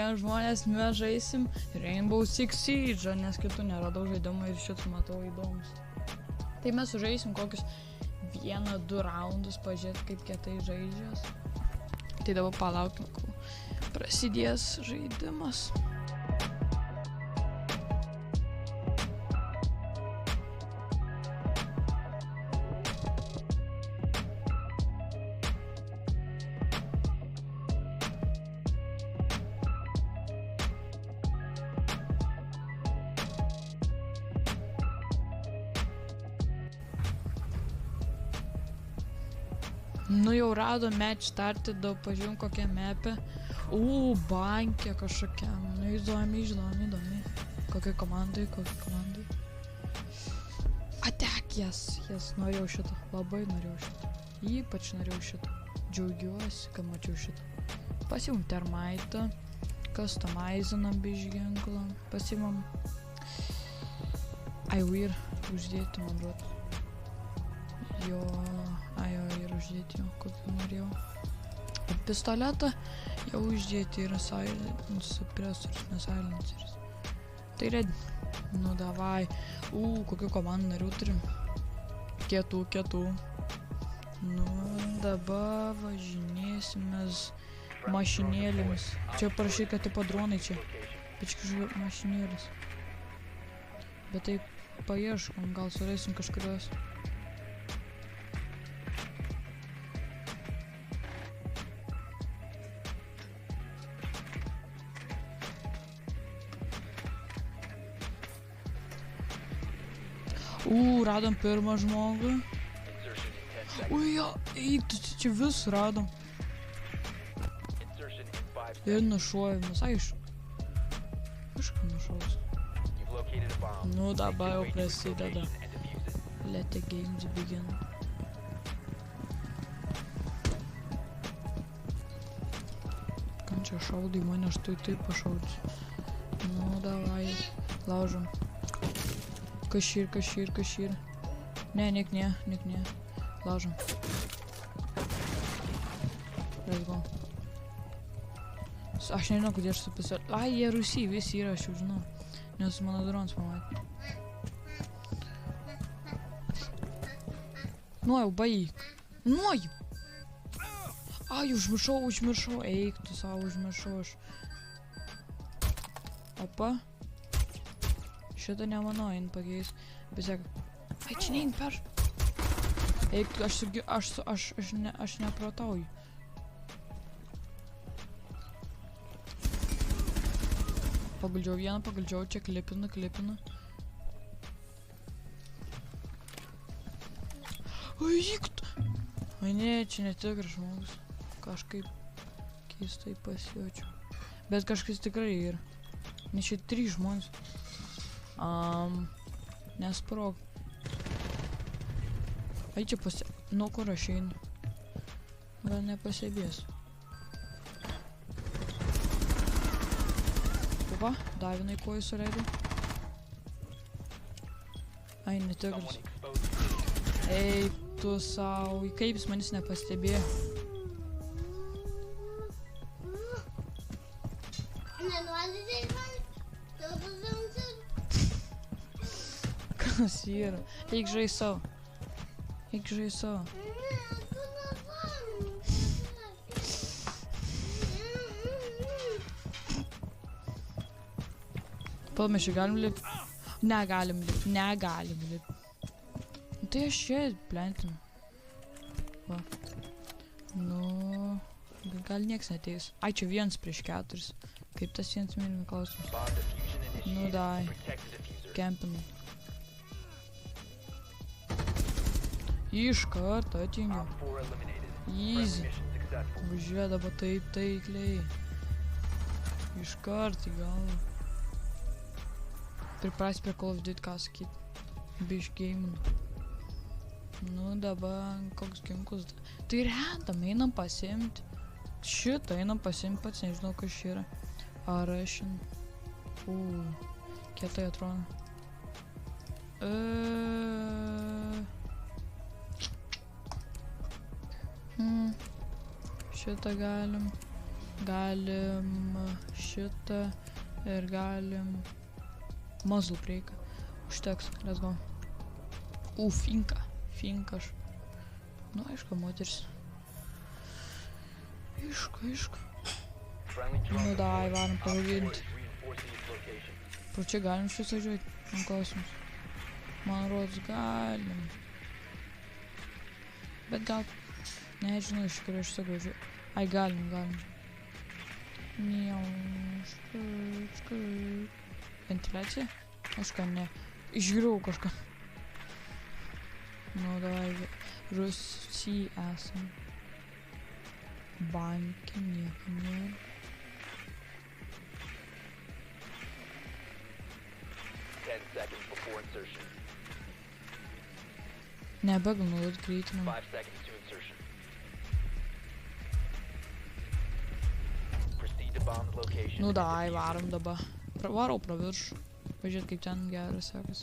Šiandien žmonės mes žaisim Rainbow Six Siege, nes kitų neradau žaidimų ir šitus matau įdomus. Tai mes sužaisim kokius 1-2 raundus, pažiūrėt kaip kietai žaidžias. Tai dabar palaukim, kol prasidės žaidimas. Nu jau rado match startį, daug pažiūrėjom kokią mapę. Bankė kažkokia. Nu įdomi. Kokiai komandai. Atek, jas. Norėjau šitą. Labai norėjau šitą. Ypač norėjau šitą. Džiaugiuosi, kad mačiau šitą. Pasimam termaitą. Customizinam biškį ginklą. Pasimam ir uždėti, man rodo. Jo ir uždėti jo, kokį norėjau. Pistoletą jau uždėti yra suppressorius, nesilenceris. Tai ready. Nu davai. Kokių komandų narių turim. Kietų. Nu dabar važinėsimės mašinėlėmis. Čia parašy, kad tipo dronai čia. Bet kažkaip mašinėlis. Bet tai paieškom, gal suraisim kažkurios. Radom pirmą žmogų. Eik, čia vis radom. Ir nušuojimas, aišku. Kažką nušaus. Nu dabar jau prasideda. Let the games begin. Kam čia šaudai, mane štai taip pašaudžiu. Nu davai, laužom. Kažir. Ne, nek ne. Laužom. Let's go. Aš nežinau, kodėl aš supisiu. Jie Rusijai visi yra, aš jau žinau. Nes mano dronas pamatė. Jau baig. Užmiršau. Eik, tu savo užmiršau aš. Opa. Šitą nemanau, einu pakeis. Bet seka. Čia nein per. Eik, aš nepratauju. Paguldžiau vieną, čia klipinu. Eik tu. Ne, čia netikras žmogus. Kažkaip keistai pasijaučiu. Bet kažkas tikrai yra. Nes čia 3 žmonės. Nesprog. Čia nuo kur aš einu. Gal nepasibės. Va, Davinai kojų suleidai. Netikras. Ei, tu sau. Kaip jis manis nepastebėjo. Kas yra? Eik žais savo. Pal, mes čia galim lipt? Negalim lipt. Tai aš čia plentinu. Va. Nu, gal nieks neteis. Čia 1 prieš 4. Kaip tas 1 milijonų klausimas. Nu dai. Kempinu. Iš karto atingiu. Easy. Važiuoja dabar taip taikliai. Iš karto į galvą. Pripras prie Call of Duty, ką sakyt. Biš gaminu. Nu dabar koks ginklus. Tai random, einam pasiimti. Šitą einam pasiimti, pats nežinau kas čia yra. Russian. Kietai atrodo. Šitą galim. galim šitą ir galim muzzle breaką. Užteks, let's go. Finka. Finkaš. Nu, aišku, moteris. Aišku. Nu, dai, varam pavadinti. Pro čia galim šis važiuoti? Man klausimas. Man rodos galim. Bet gal... Nežinau, iš kur aš sakau važiuoti. Ai, galim. Miau, škurt. Ventiliacija? Kažką ne. Išgriau kažką. Nu, davai, Rusijai esam. Banke nieko nėra. Nebegalvoju, greitinam. Nu, davai, varom dabar. Varau pro viršų. Pažiūrėt, kaip ten geras sekas.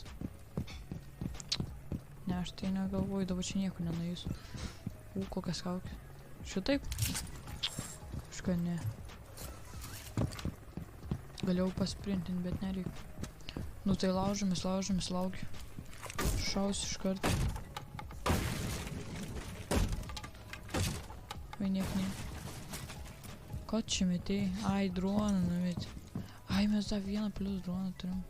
Ne, aš tai negalvoju, dabar čia nieko nenuėsiu. Kokias kaukės. Šitaip? Kažką ne. Galėjau pasprintinti, bet nereikia. Nu tai laužomės, laukiu. Šausiu iš karto. Vai niek ne. Ką čia metėjai? Ai, droną numetė. Ai, mes dar vieną plus droną turim.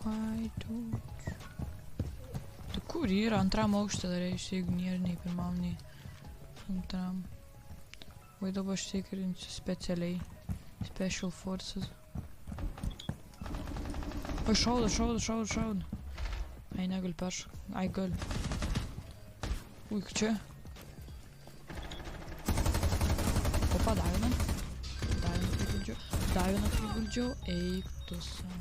Vai, dude. Tai kur yra? Antram aukšte dar reiškia, jeigu nėra nei pirmam, nei antram. Vai dabar aš tikrinsiu specialiai. Special forces. Oi, šaudo. Ai, negaliu peršokti. Ai, galiu. Ui, čia. Opa, dar vieną priguldžiau. Eik tu savo.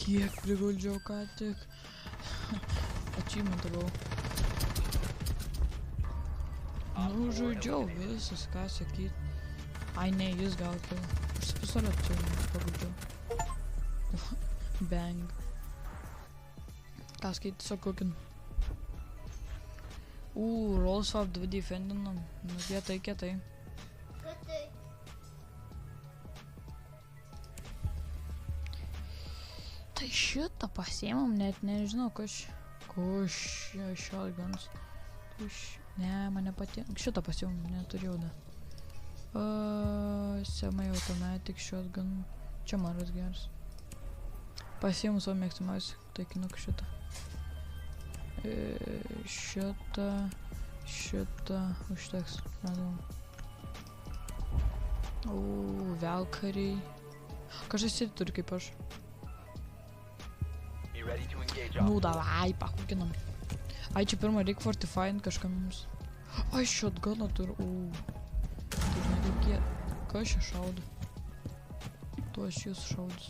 Kiek priguldžiau ką tik. Achievementą gavau. Nu, žaidžiau visas, ką sakyt. Ai, ne, jis gal kilo. Aš su pistoletu paguldžiau. Bang. Ką sakyt, tiesiog kokin. Roll swap 2 defendinam. Nu, kietai. Tai šitą pasiėmam, net nežinau, kuš shotguns. Ne, man nepatinka. Šitą pasiėmam, neturėjau da. Semi automatic shotgun. Čia maras geras. Pasiėmam savo mėgstamiausią taikinukų šitą. Šitą užteks, manau. Valkyrie. Kažkas sėdi turi kaip aš. Nu, davai, pakukinam. Ai, čia pirmą reikia fortifying kažkam mums. Ai, shotguną turiu. Tai nereikia. Ką aš čia šaudu? Tu aš jūs šaudus.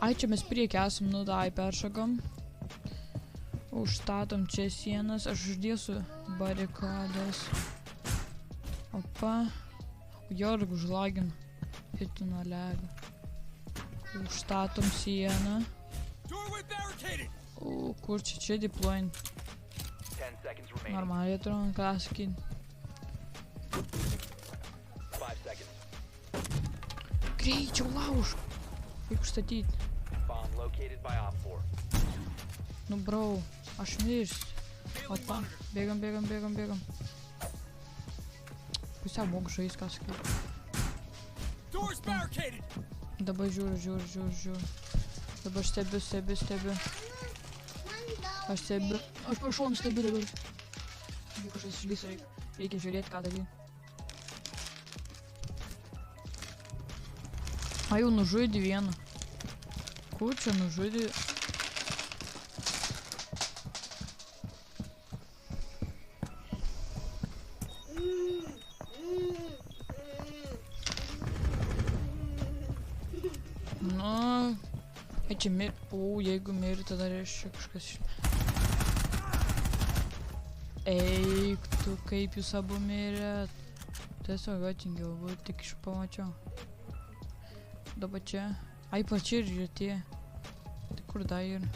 Ai, čia mes priekį esam, nu, davai, peršokam. Užstatom čia sienas, aš uždėsiu barikadas. Opa. Jorg užlagina. Hitino lega. Užstatom sieną. Kur čia deploying? Normaliai turim ką sakyt. Greičiau laužk. Kaip užstatyti? Nu, brau. Aš mirsiu. Opa. Bėgam. Pusiau mogu žais, ką sakyt. Dabar žiūriu. Dabar stebiu. Aš prašau, stebiu dabar. Jeigu kažkas išlyso, reikia žiūrėti, ką daryti. Ai, jau nužudė vieną. Kur čia nužudė? Nu, čia mir... jeigu miri, tada reiškia kažkas iš... Eik tu, kaip jūs abu mirėt. Tiesiog atingiau, tik iš pamačiau. Dabar čia. Ai, pačiai ir tie. Tai kur dar yra?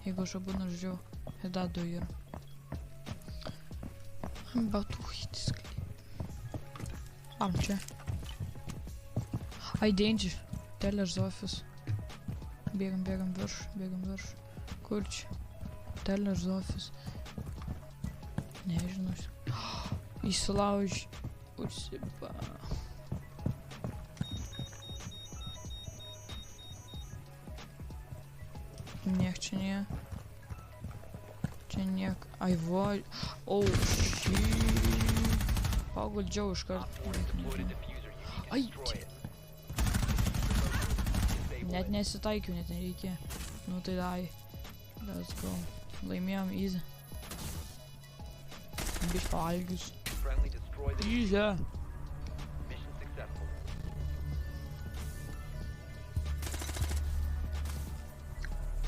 Jeigu aš abu nužudžiau. Ir dar du yra. Batūchtis. Am čia. Ai, danger. Teller's office. Bėgam virš. Kur čia? Teller's office. Nežinau. Įsilauž. Užsiba. Niek čia nie. Čia niek. Ai, vo. Oh, shit. Paguldžiau iškart. Ai. Net nesitaikiau, net nereikia. Nu tai dai. Let's go. Laimėjom easy. Bišk pavalgius. Easy.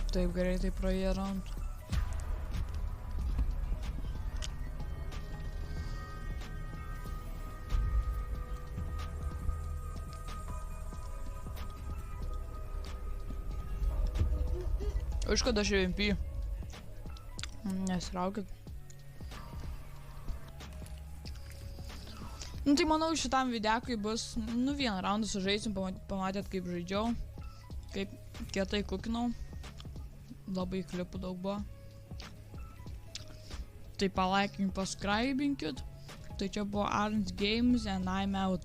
Taip greitai praėjo round. Iš kada aš MP? Nesiraukit. Nu tai manau šitam videkui bus, nu vieną raundą sužaisim, pamatėt kaip žaidžiau, kaip kietai kukinau. Labai klipų daug buvo. Tai palaikinkit, pascribinkit. Tai čia buvo Arns Games and I'm out.